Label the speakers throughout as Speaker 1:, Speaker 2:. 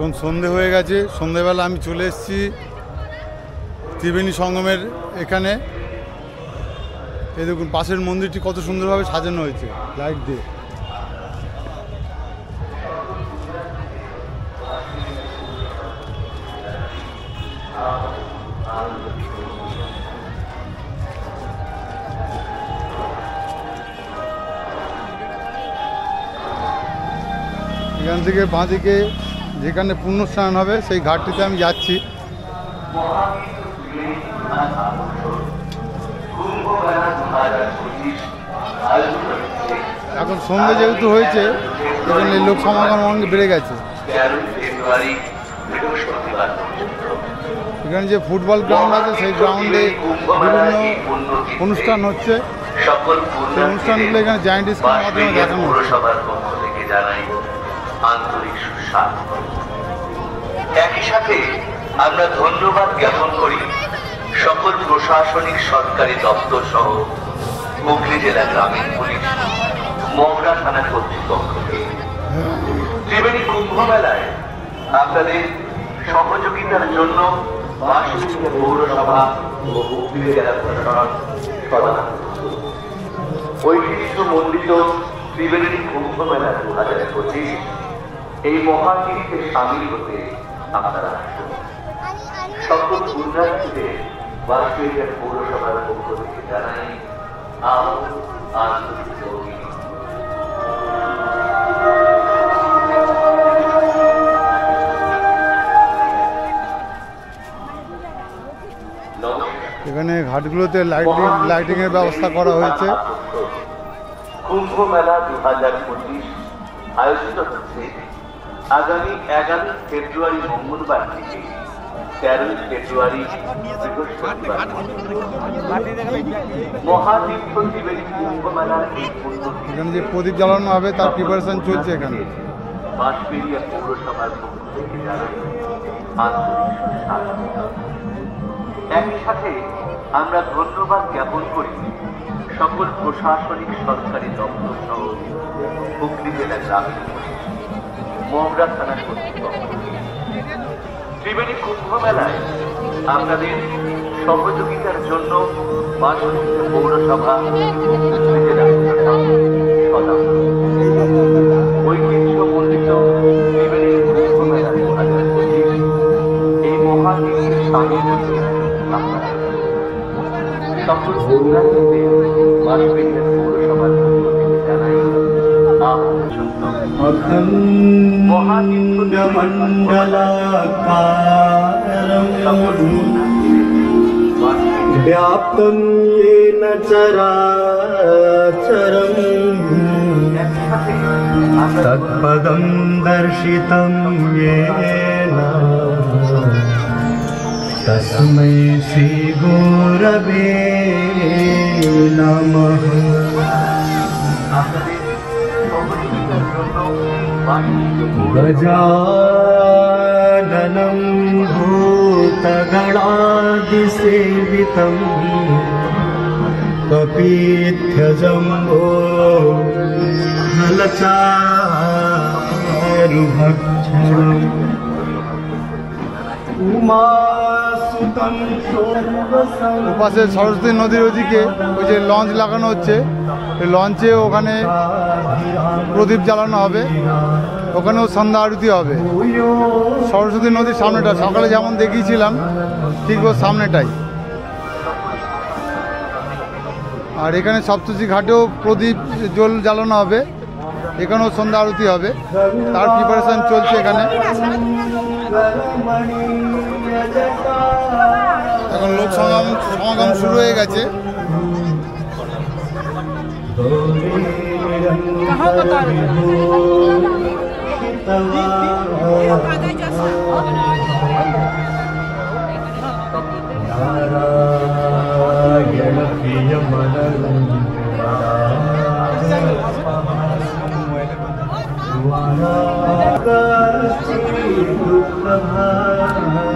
Speaker 1: এখন সন্ধে হয়ে গেছে, সন্ধেবেলা আমি চলে এসেছি ত্রিবেণী সঙ্গমের এখানে। এই দেখুন পাশের মন্দিরটি কত সুন্দরভাবে সাজানো হয়েছে লাইট দিয়ে। এখান থেকে বাঁদিকে যেখানে পুণ্যস্নান হবে সেই ঘাটটিতে আমি যাচ্ছি। এখন সন্ধ্যে যেহেতু হয়েছে সেখানে লোক সমাগম অনেক বেড়ে গেছে। এখানে যে ফুটবল গ্রাউন্ড আছে সেই গ্রাউন্ডে বিভিন্ন অনুষ্ঠান হচ্ছে। সেই অনুষ্ঠানগুলো এখানে জায়েন্ট স্ক্রিনের মাধ্যমে দেখানো হচ্ছে।
Speaker 2: আন্তরিক সুস্বাগত। একই সাথে আমরা ধন্যবাদ জ্ঞাপন করি সকল প্রশাসনিক সরকারি দপ্তর সহ হুগলি জেলা গ্রামীণ পুলিশ, মগরা থানা কর্তৃপক্ষকে। ত্রিবেণী কুম্ভ মেলায় আপনাদের সহযোগিতার জন্য বাঁশবেড়িয়া পৌরসভা ও হুগলি জেলা প্রশাসন সদা ঐতিহ্যমণ্ডিত ত্রিবেণী কুম্ভ মেলা 2025 এই মহাতীর্থে সামিল হতে আপনারা আসুন। সকল পুণ্যার্থীদের বাঁশবেড়িয়া পৌরসভার পক্ষ থেকে জানাই আন্তরিক
Speaker 1: এখানে ঘাটগুলোতে লাইটিং এর ব্যবস্থা করা হয়েছে।
Speaker 2: কুম্ভ মেলা 2025 আয়োজিত হচ্ছে আগামী 11 ফেব্রুয়ারি মঙ্গলবার থেকে 13 ফেব্রুয়ারি বৃহস্পতিবার। মহাতীর্থ ত্রিবেণী কুম্ভ মেলার এই
Speaker 1: এখানে যে প্রদীপ জ্বালানো হবে তার প্রিপারেশন চলছে এখানে।
Speaker 2: বাঁশবেড়িয়া পৌরসভার পক্ষ থেকে জানাই আন্তরিক স্বাগত। একই সাথে আমরা ধন্যবাদ জ্ঞাপন করি সকল প্রশাসনিক সরকারি দপ্তর সহ হুগলি জেলা গ্রামীণ পুলিশ, মগরা থানা কর্তৃপক্ষ। ত্রিবেণী কুম্ভ মেলায় আপনাদের সহযোগিতার জন্য বাঁশবেড়িয়া পৌরসভা হুগলি জেলা প্রশাসন সদা ঐতিহ্যমণ্ডিত ত্রিবেণী কুম্ভ মেলা 2025 এই মহাতীর্থে সামিল হতে আপনারা সকল পুণ্যার্থীদের বাঁশবেড়িয়া পৌরসভার পক্ষ থেকে জানাই
Speaker 3: व्याप्तं येन चराचरं तत्पदं दर्शितं येन तस्मै श्रीगुरवे नमः। गजाननं भूतगणादिसेवितं कपीत्यजम्बो फलचारुभक्षणम्
Speaker 1: ওপাশে সরস্বতী নদীর ওদিকে ওই যে লঞ্চ লাগানো হচ্ছে, ওই লঞ্চে ওখানে প্রদীপ জ্বালানো হবে, ওখানেও সন্ধ্যা আরতি হবে। সরস্বতী নদীর সামনেটা সকালে যেমন দেখিয়েছিলাম ঠিক ওর সামনেটাই। আর এখানে সপ্তশী ঘাটেও প্রদীপ জল জ্বালানো হবে, এখানেও সন্ধ্যা আরতি হবে, তার প্রিপারেশন চলছে এখানে। এখন লোক সমাগম শুরু হয়ে গেছে।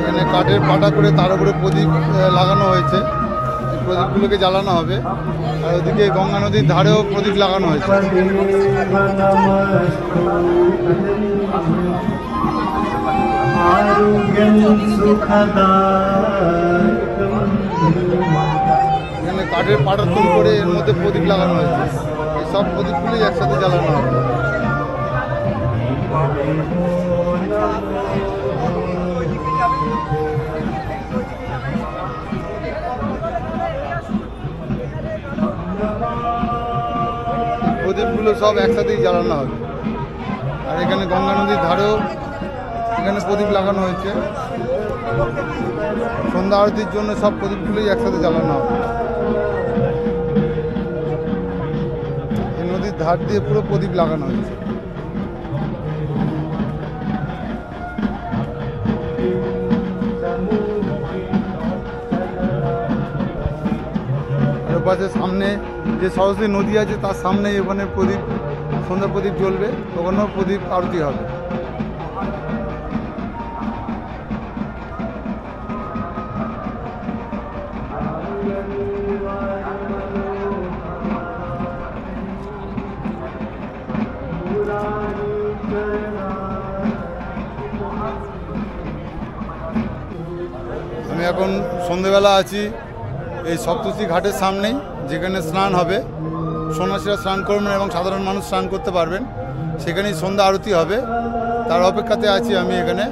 Speaker 1: এখানে কাঠের পাটা করে তার উপরে প্রদীপ লাগানো হয়েছে, প্রদীপগুলোকে জ্বালানো হবে। আর ওদিকে গঙ্গা নদীর ধারেও প্রদীপ লাগানো হয়েছে। এখানে কাঠের পাটাতন করে এর মধ্যে প্রদীপ লাগানো হয়েছে। এই সব প্রদীপগুলি একসাথে জ্বালানো হবে। প্রদীপগুলো সব একসাথেই জ্বালানো হবে। আর এখানে গঙ্গা নদীর ধারেও এখানে প্রদীপ লাগানো হয়েছে। সন্ধ্যা আরতির জন্য সব প্রদীপগুলোই একসাথে জ্বালানো হবে। এই নদীর ধার দিয়ে পুরো প্রদীপ লাগানো হয়েছে। আর পাশে সামনে যে সরস্বতী নদী আছে তার সামনেই ওখানে প্রদীপ, সন্ধ্যা প্রদীপ জ্বলবে, ওখানেও প্রদীপ আরতি হবে। আমি এখন সন্ধেবেলা আছি এই সপ্তশী ঘাটের সামনেই, যেখানে স্নান হবে। সন্ন্যাসীরা স্নান করবেন এবং সাধারণ মানুষ স্নান করতে পারবেন। সেখানেই সন্ধ্যা আরতি হবে। তার অপেক্ষাতে আছি আমি এখানে।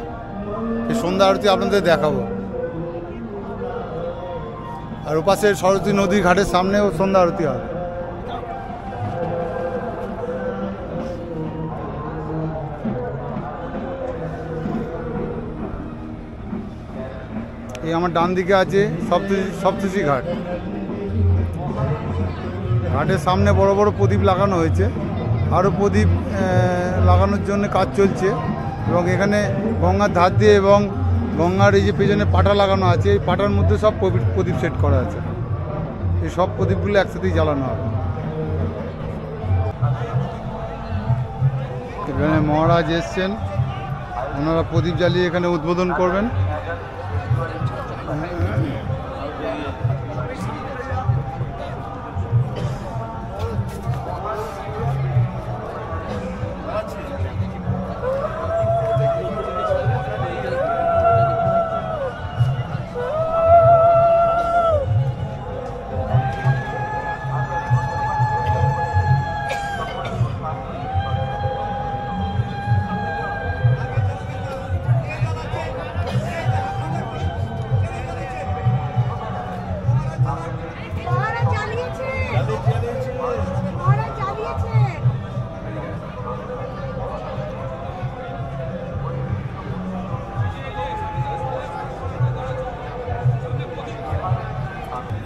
Speaker 1: এই সন্ধ্যা আরতি আপনাদের দেখাবো। আর ওপাশে সরস্বতী নদীর ঘাটের সামনেও সন্ধ্যা আরতি হবে। এই আমার ডান দিকে আছে সপ্তশী ঘাট। ঘাটের সামনে বড় বড় প্রদীপ লাগানো হয়েছে। আরও প্রদীপ লাগানোর জন্য কাজ চলছে। এবং এখানে গঙ্গার ধার দিয়ে এবং গঙ্গার এই যে পেছনে পাটা লাগানো আছে, এই পাটার মধ্যে সব প্রদীপ সেট করা আছে। এই সব প্রদীপগুলো একসাথেই জ্বালানো হবে। এখানে মহারাজ এসছেন, ওনারা প্রদীপ জ্বালিয়ে এখানে উদ্বোধন করবেন।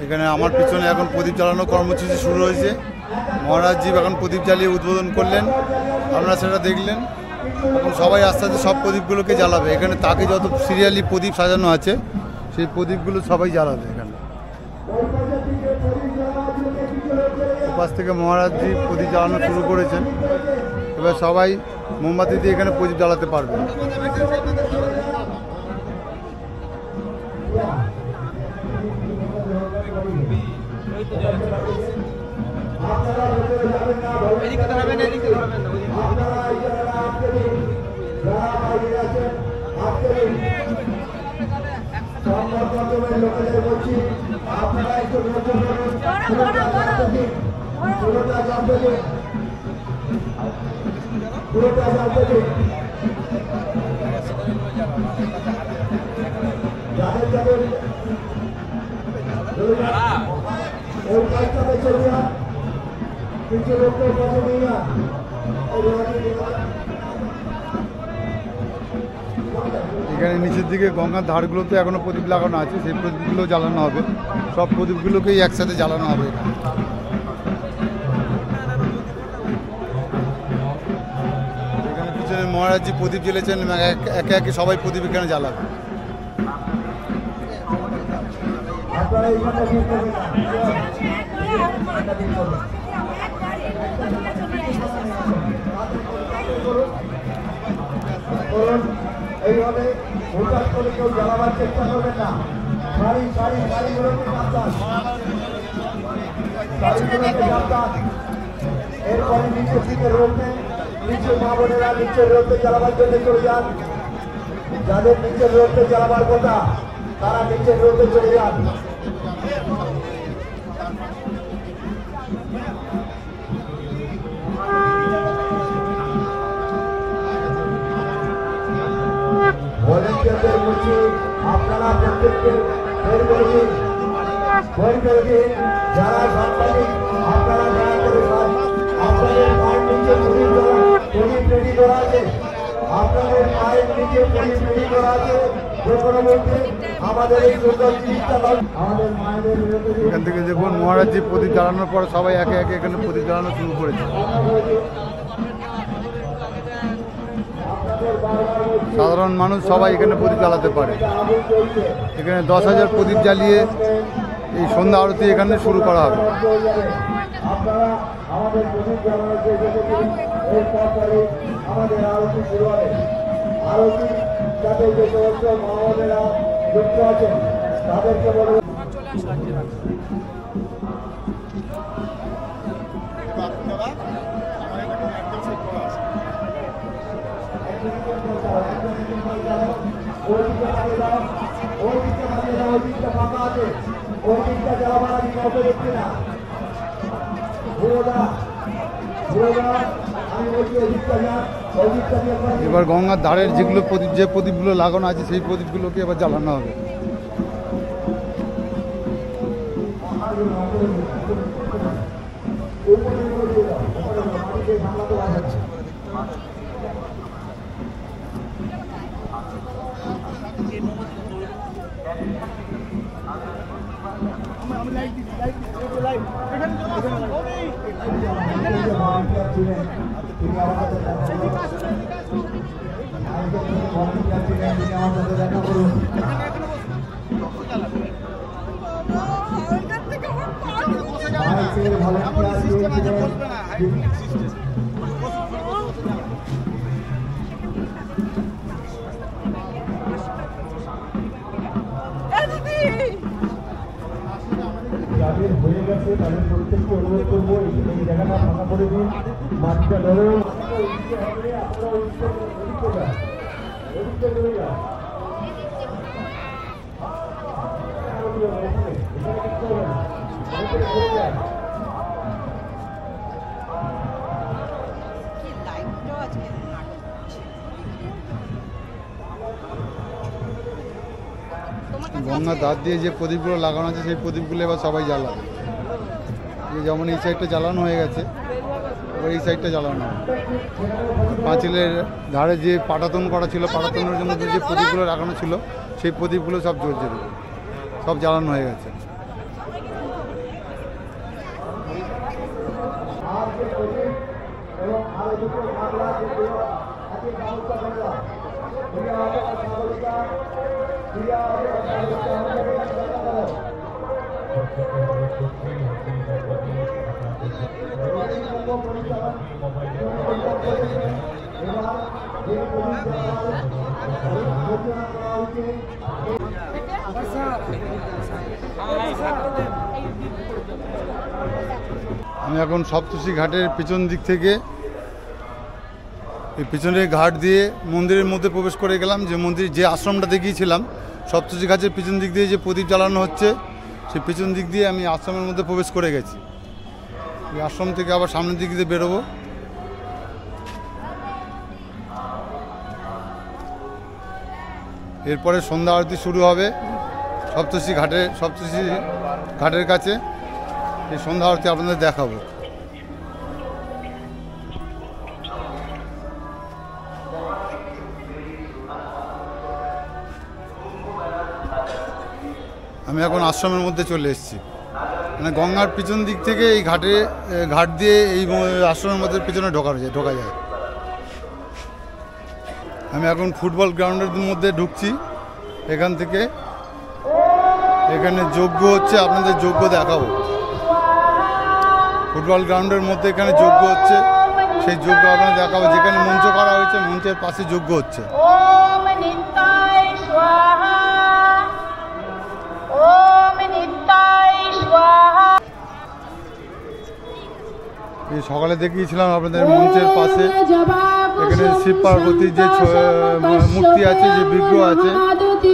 Speaker 1: এখানে আমার পিছনে এখন প্রদীপ জ্বালানো কর্মসূচি শুরু হয়েছে। মহারাজজি এখন প্রদীপ জ্বালিয়ে উদ্বোধন করলেন, আপনারা সেটা দেখলেন। এখন সবাই আস্তে আস্তে সব প্রদীপগুলোকে জ্বালাবে। এখানে তাকে যত সিরিয়ালি প্রদীপ সাজানো আছে সেই প্রদীপগুলো সবাই জ্বালাবে। এখানে পাশ থেকে মহারাজজি প্রদীপ জ্বালানো শুরু করেছেন। এবার সবাই মোমবাতি দিয়ে এখানে প্রদীপ জ্বালাতে পারবে। এখানে নিচের দিকে গঙ্গার ধারগুলোতে এখনো প্রদীপ লাগানো আছে, সেই প্রদীপগুলো জ্বালানো হবে। সব প্রদীপগুলোকেই একসাথে জ্বালানো হবে। এখানে পিছনে মহারাজজি প্রদীপ জ্বেলেছেন, একে একে সবাই প্রদীপ এখানে জ্বালাবে।
Speaker 4: এইভাবে হুটার করে কেউ জ্বালাবার চেষ্টা করবেন না। শাড়িগুলোকে সাবধান। এরপরে নিচের দিকে রোড নেই, নিচে মা বোনেরা নিচের রোডে জ্বালাবার জন্য চলে যান। যাদের নিচের রোডে জ্বালাবার কথা তারা নিচের রোডে চলে যান। ভলেন্টিয়ারদের বলছি আপনারা প্রত্যেককে বের করে দিন, বের করে দিন। যারা সাংবাদিক আপনারা দয়া করে আপনাদের পায়ের নিচে প্রদীপ রেডি করা আছে, আপনাদের পায়ের নিচে প্রদীপ রেডি করা আছে। যে কোনো মধ্যে আমাদের এই সুন্দর জিনিসটা আমাদের মায়েদের
Speaker 1: এখান থেকে দেখুন মহারাজজি প্রদীপ জ্বালানোর পর সবাই একে একে এখানে প্রদীপ জ্বালানো শুরু করেছে। সাধারণ মানুষ সবাই এখানে প্রদীপ জ্বালাতে পারে। এখানে 10,000 প্রদীপ জ্বালিয়ে এই সন্ধ্যা আরতি এখানে শুরু করা হবে।
Speaker 4: আপনারা আমাদের প্রদীপ জ্বালানো শেষ হয়েছে, এরপর পরে আমাদের আরতি শুরু হবে। আরতি যাতে যে সমস্ত মা-বোনেরা যুক্ত আছেন তাদেরকে বলব
Speaker 1: এবার গঙ্গার ধারের যেগুলো প্রদীপ যে প্রদীপগুলো লাগানো আছে সেই প্রদীপগুলোকে এবার জ্বালানো হবে।
Speaker 4: যাদের হয়ে গেছে তাদের প্রত্যেককে অনুরোধ করবো এই জায়গাটা ফাঁকা করে দিন, মাঠটা ধরো।
Speaker 1: গঙ্গার ধার দিয়ে যে প্রদীপগুলো লাগানো আছে সেই প্রদীপগুলো এবার সবাই জ্বালাবে। যেমন এই সাইডটা জ্বালানো হয়ে গেছে, এবার এই সাইডটা জ্বালানো হবে। পাঁচিলের ধারে যে পাটাতন করা ছিল, পাটাতনের জন্য যে প্রদীপগুলো লাগানো ছিল সেই প্রদীপগুলো সব জ্বলছে, সব জ্বালানো হয়ে গেছে। আমি এখন সপ্তর্ষি ঘাটের পিছন দিক থেকে এই পিছনের ঘাট দিয়ে মন্দিরের মধ্যে প্রবেশ করে গেলাম। যে মন্দির যে আশ্রমটা দেখিয়েছিলাম সপ্তর্ষি ঘাটের পিছন দিক দিয়ে যে প্রদীপ জ্বালানো হচ্ছে সেই পিছন দিক দিয়ে আমি আশ্রমের মধ্যে প্রবেশ করে গেছি। এই আশ্রম থেকে আবার সামনের দিক দিয়ে বেরোবো। এরপরে সন্ধ্যা আরতি শুরু হবে সপ্তর্ষি ঘাটের কাছে। এই সন্ধ্যা আরতি আপনাদের দেখাবো। আমি এখন আশ্রমের মধ্যে চলে এসেছি। মানে গঙ্গার পিছন দিক থেকে এই ঘাট দিয়ে এই আশ্রমের মধ্যে পিছনে ঢোকা যায়। আমি এখন ফুটবল গ্রাউন্ডের মধ্যে ঢুকছি। এখান থেকে এখানে যজ্ঞ হচ্ছে, আপনাদের যজ্ঞ দেখাবো। ফুটবল গ্রাউন্ডের মধ্যে এখানে যজ্ঞ হচ্ছে, সেই যজ্ঞ আপনাদের দেখাবো। যেখানে মঞ্চ করা হয়েছে মঞ্চের পাশে যজ্ঞ হচ্ছে। এই সকালে দেখিয়েছিলাম আপনাদের মঞ্চের পাশে এখানে শিব পার্বতীর যে মূর্তি আছে, যে বিগ্রহ আছে,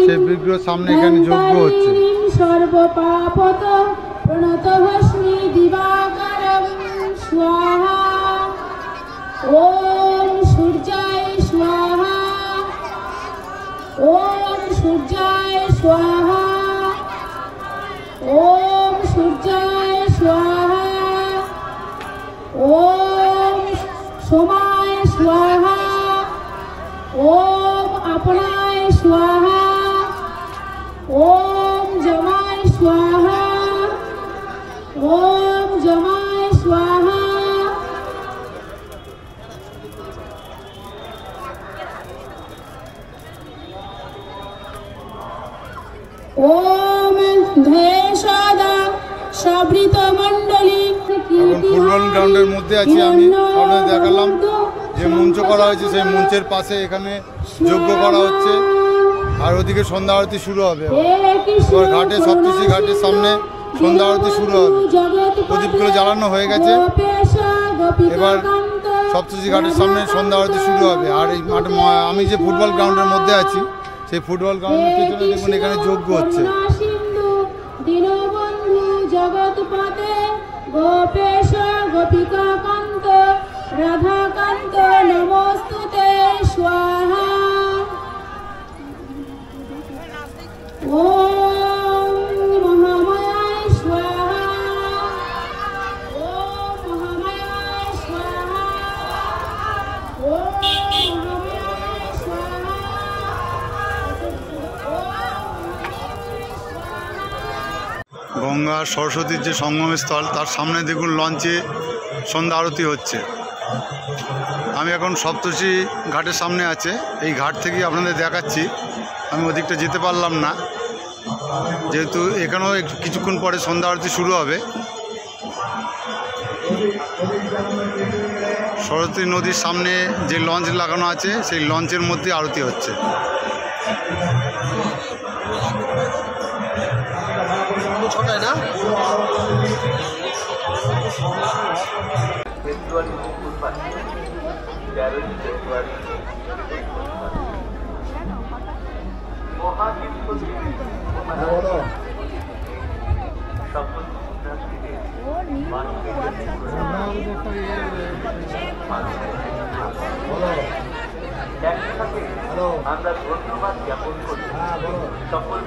Speaker 1: সেই বিগ্রহের সামনে এখানে যজ্ঞ হচ্ছে।
Speaker 5: সর্বপাপত প্রণত ভস্মি দিবাকরম স্বাহা। ওম সূর্যায় স্বাহা। ওম সূর্যায় স্বাহা। ওম সূর্যায় স্বাহা। ওম সোমায় স্বাহা। ওম আপনায় স্বাহা। ওম জমায় স্বাহা। ওম জমায় স্বাহা। ওম ধেশদা সবৃত মণ্ডলী।
Speaker 1: এখন ফুটবল গ্রাউন্ডের মধ্যে আছি আমি, আপনাদের দেখালাম যে মঞ্চ করা হয়েছে, সেই মঞ্চের পাশে এখানে যজ্ঞ করা হচ্ছে, আর ওদিকে সন্ধ্যা আরতি শুরু হবে। এবার ঘাটে, সপ্তশী ঘাটের সামনে সন্ধ্যা আরতি শুরু হবে। প্রদীপগুলো জ্বালানো হয়ে গেছে, এবার সপ্তশী ঘাটের সামনে সন্ধ্যা আরতি শুরু হবে। আর এই মাঠে আমি যে ফুটবল গ্রাউন্ডের মধ্যে আছি, সেই ফুটবল গ্রাউন্ডের পেছনে দেখুন এখানে যজ্ঞ হচ্ছে।
Speaker 5: দীনবন্ধু জগৎপতে গোপেশ গোপিকা কান্ত রাধাকান্ত নমস্তুতে স্বাহা। ওম মহামায়ায় স্বাহা। ওম মহামায়ায় স্বাহা। ওম মহামায়ায় স্বাহা।
Speaker 1: গঙ্গা আর সরস্বতীর যে সঙ্গমস্থল, তার সামনে দেখুন লঞ্চে সন্ধ্যা আরতি হচ্ছে। আমি এখন সপ্তশী ঘাটের সামনে আছে, এই ঘাট থেকেই আপনাদের দেখাচ্ছি। আমি ওদিকটা যেতে পারলাম না, যেহেতু এখানেও কিছুক্ষণ পরে সন্ধ্যা আরতি শুরু হবে। সরস্বতী নদীর সামনে যে লঞ্চ লাগানো আছে, সেই লঞ্চের মধ্যে আরতি হচ্ছে।
Speaker 2: ফেব্রুয়ারি মঙ্গলবার 13 ফেব্রুয়ারি মহাতীর্থ সকল একসাথে আমরা ধন্যবাদ জ্ঞাপন করি সকল